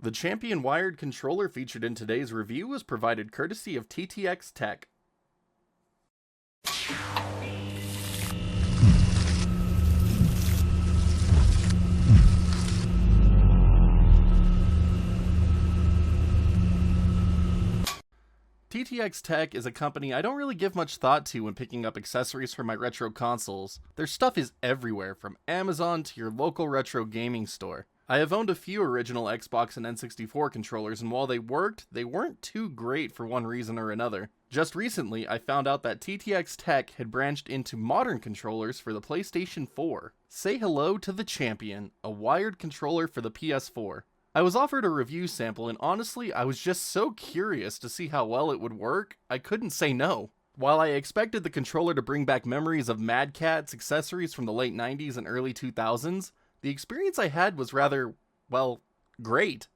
The Champion wired controller featured in today's review was provided courtesy of TTX Tech. TTX Tech is a company I don't really give much thought to when picking up accessories for my retro consoles. Their stuff is everywhere, from Amazon to your local retro gaming store. I have owned a few original Xbox and N64 controllers, and while they worked, they weren't too great for one reason or another. Just recently, I found out that TTX Tech had branched into modern controllers for the PlayStation 4. Say hello to the Champion, a wired controller for the PS4. I was offered a review sample, and honestly, I was just so curious to see how well it would work, I couldn't say no. While I expected the controller to bring back memories of Mad Catz accessories from the late 90s and early 2000s, the experience I had was rather, well, great.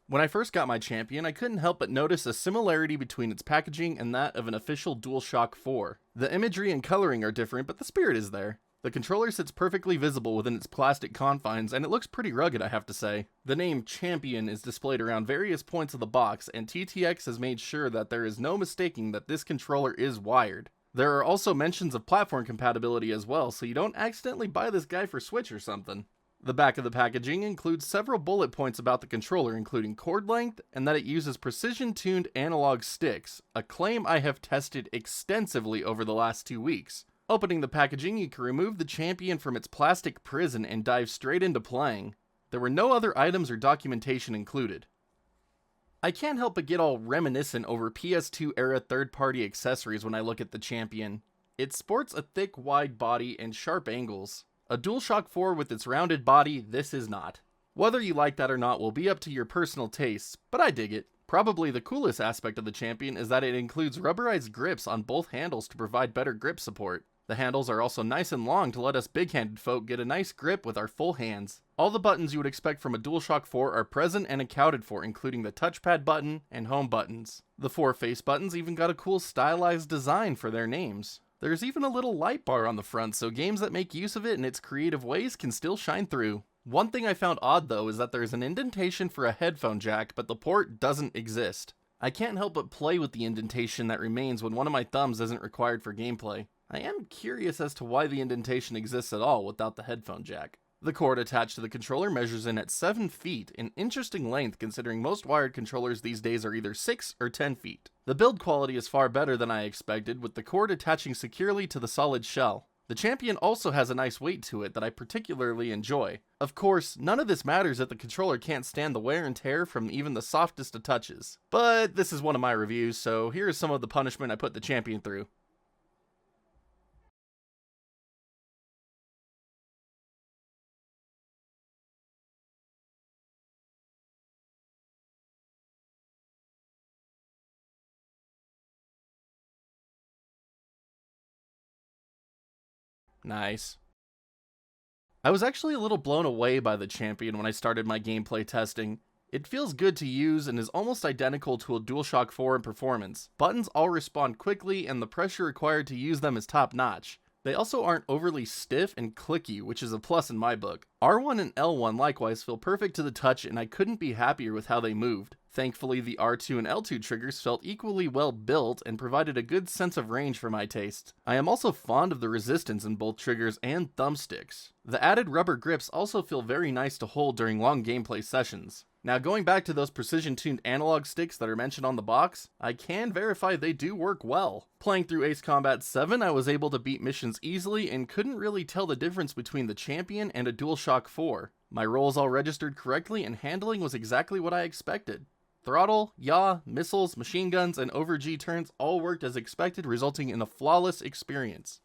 When I first got my Champion, I couldn't help but notice a similarity between its packaging and that of an official DualShock 4. The imagery and coloring are different, but the spirit is there. The controller sits perfectly visible within its plastic confines, and it looks pretty rugged, I have to say. The name Champion is displayed around various points of the box, and TTX has made sure that there is no mistaking that this controller is wired. There are also mentions of platform compatibility as well, so you don't accidentally buy this guy for Switch or something. The back of the packaging includes several bullet points about the controller, including cord length, and that it uses precision-tuned analog sticks, a claim I have tested extensively over the last 2 weeks. Opening the packaging, you can remove the Champion from its plastic prison and dive straight into playing. There were no other items or documentation included. I can't help but get all reminiscent over PS2 era third-party accessories when I look at the Champion. It sports a thick, wide body and sharp angles. A DualShock 4 with its rounded body, this is not. Whether you like that or not will be up to your personal tastes, but I dig it. Probably the coolest aspect of the Champion is that it includes rubberized grips on both handles to provide better grip support. The handles are also nice and long to let us big-handed folk get a nice grip with our full hands. All the buttons you would expect from a DualShock 4 are present and accounted for, including the touchpad button and home buttons. The 4 face buttons even got a cool stylized design for their names. There's even a little light bar on the front, so games that make use of it in its creative ways can still shine through. One thing I found odd though is that there's an indentation for a headphone jack, but the port doesn't exist. I can't help but play with the indentation that remains when one of my thumbs isn't required for gameplay. I am curious as to why the indentation exists at all without the headphone jack. The cord attached to the controller measures in at 7 feet, an interesting length considering most wired controllers these days are either 6 or 10 feet. The build quality is far better than I expected, with the cord attaching securely to the solid shell. The Champion also has a nice weight to it that I particularly enjoy. Of course, none of this matters if the controller can't stand the wear and tear from even the softest of touches. But this is one of my reviews, so here is some of the punishment I put the Champion through. Nice. I was actually a little blown away by the Champion when I started my gameplay testing. It feels good to use and is almost identical to a DualShock 4 in performance. Buttons all respond quickly and the pressure required to use them is top notch. They also aren't overly stiff and clicky, which is a plus in my book. R1 and L1 likewise feel perfect to the touch, and I couldn't be happier with how they moved. Thankfully, the R2 and L2 triggers felt equally well built and provided a good sense of range for my taste. I am also fond of the resistance in both triggers and thumbsticks. The added rubber grips also feel very nice to hold during long gameplay sessions. Now, going back to those precision-tuned analog sticks that are mentioned on the box, I can verify they do work well. Playing through Ace Combat 7, I was able to beat missions easily and couldn't really tell the difference between the Champion and a DualShock 4. My rolls all registered correctly and handling was exactly what I expected. Throttle, yaw, missiles, machine guns, and over G turns all worked as expected, resulting in a flawless experience.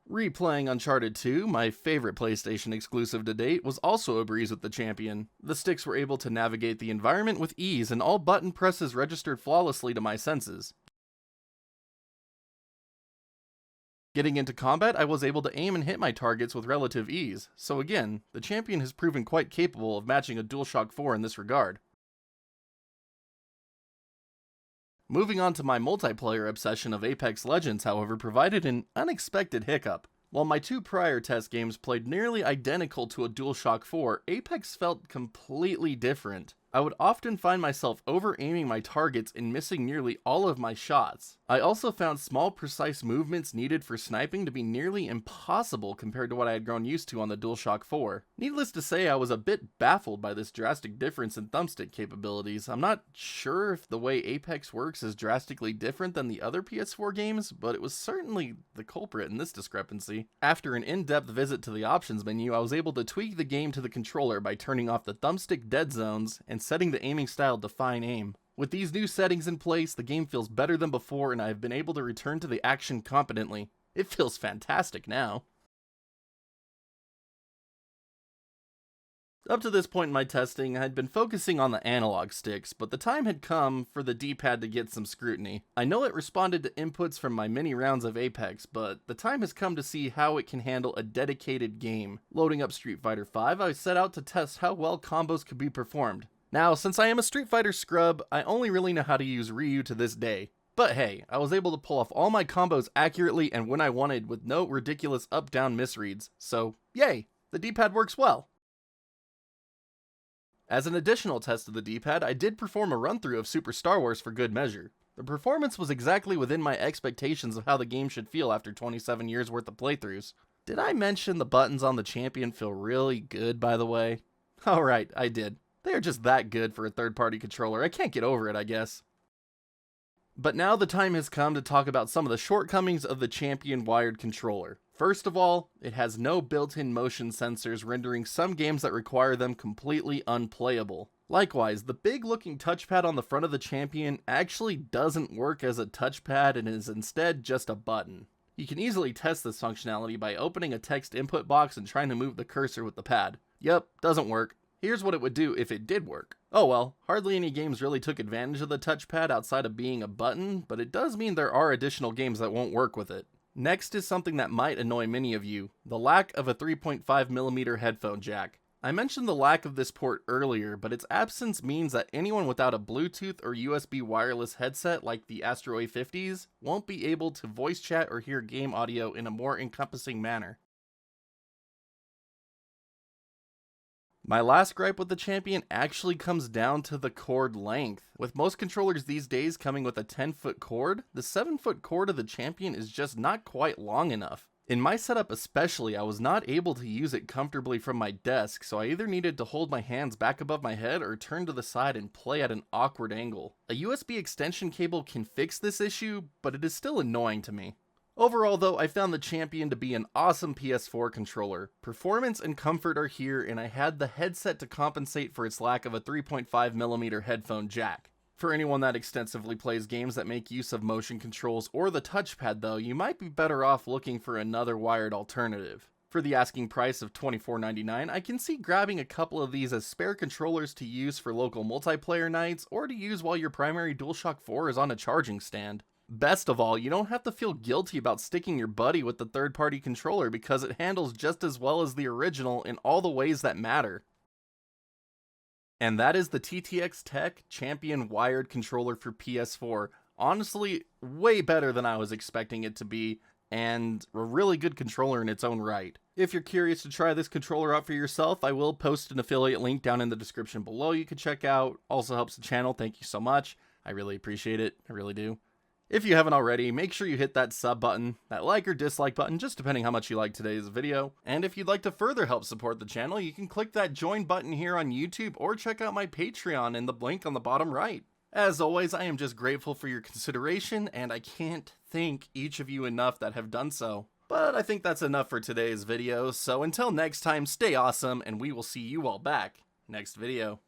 Replaying Uncharted 2, my favorite PlayStation exclusive to date, was also a breeze with the Champion. The sticks were able to navigate the environment with ease, and all button presses registered flawlessly to my senses. Getting into combat, I was able to aim and hit my targets with relative ease, so again, the Champion has proven quite capable of matching a DualShock 4 in this regard. Moving on to my multiplayer obsession of Apex Legends, however, provided an unexpected hiccup. While my two prior test games played nearly identical to a DualShock 4, Apex felt completely different. I would often find myself over-aiming my targets and missing nearly all of my shots. I also found small precise movements needed for sniping to be nearly impossible compared to what I had grown used to on the DualShock 4. Needless to say, I was a bit baffled by this drastic difference in thumbstick capabilities. I'm not sure if the way Apex works is drastically different than the other PS4 games, but it was certainly the culprit in this discrepancy. After an in-depth visit to the options menu, I was able to tweak the game to the controller by turning off the thumbstick dead zones and setting the aiming style to fine aim. With these new settings in place, the game feels better than before and I have been able to return to the action competently. It feels fantastic now. Up to this point in my testing, I had been focusing on the analog sticks, but the time had come for the D-pad to get some scrutiny. I know it responded to inputs from my many rounds of Apex, but the time has come to see how it can handle a dedicated game. Loading up Street Fighter V, I set out to test how well combos could be performed. Now, since I am a Street Fighter scrub, I only really know how to use Ryu to this day. But hey, I was able to pull off all my combos accurately and when I wanted with no ridiculous up-down misreads, so yay, the D-pad works well. As an additional test of the D-pad, I did perform a run-through of Super Star Wars for good measure. The performance was exactly within my expectations of how the game should feel after 27 years worth of playthroughs. Did I mention the buttons on the Champion feel really good, by the way? Alright, I did. They are just that good for a third-party controller. I can't get over it, I guess. But now the time has come to talk about some of the shortcomings of the Champion wired controller. First of all, it has no built-in motion sensors, rendering some games that require them completely unplayable. Likewise, the big-looking touchpad on the front of the Champion actually doesn't work as a touchpad and is instead just a button. You can easily test this functionality by opening a text input box and trying to move the cursor with the pad. Yep, doesn't work. Here's what it would do if it did work. Oh well, hardly any games really took advantage of the touchpad outside of being a button, but it does mean there are additional games that won't work with it. Next is something that might annoy many of you, the lack of a 3.5mm headphone jack. I mentioned the lack of this port earlier, but its absence means that anyone without a Bluetooth or USB wireless headset like the Astro A50s won't be able to voice chat or hear game audio in a more encompassing manner. My last gripe with the Champion actually comes down to the cord length. With most controllers these days coming with a 10-foot cord, the 7-foot cord of the Champion is just not quite long enough. In my setup especially, I was not able to use it comfortably from my desk, so I either needed to hold my hands back above my head or turn to the side and play at an awkward angle. A USB extension cable can fix this issue, but it is still annoying to me. Overall though, I found the Champion to be an awesome PS4 controller. Performance and comfort are here, and I had the headset to compensate for its lack of a 3.5mm headphone jack. For anyone that extensively plays games that make use of motion controls or the touchpad though, you might be better off looking for another wired alternative. For the asking price of $24.99, I can see grabbing a couple of these as spare controllers to use for local multiplayer nights or to use while your primary DualShock 4 is on a charging stand. Best of all, you don't have to feel guilty about sticking your buddy with the third-party controller because it handles just as well as the original in all the ways that matter. And that is the TTX Tech Champion wired controller for PS4. Honestly, way better than I was expecting it to be, and a really good controller in its own right. If you're curious to try this controller out for yourself, I will post an affiliate link down in the description below you can check out. Also helps the channel, thank you so much. I really appreciate it, I really do. If you haven't already, make sure you hit that sub button, that like or dislike button, just depending how much you like today's video. And if you'd like to further help support the channel, you can click that join button here on YouTube or check out my Patreon in the link on the bottom right. As always, I am just grateful for your consideration, and I can't thank each of you enough that have done so. But I think that's enough for today's video, so until next time, stay awesome, and we will see you all back next video.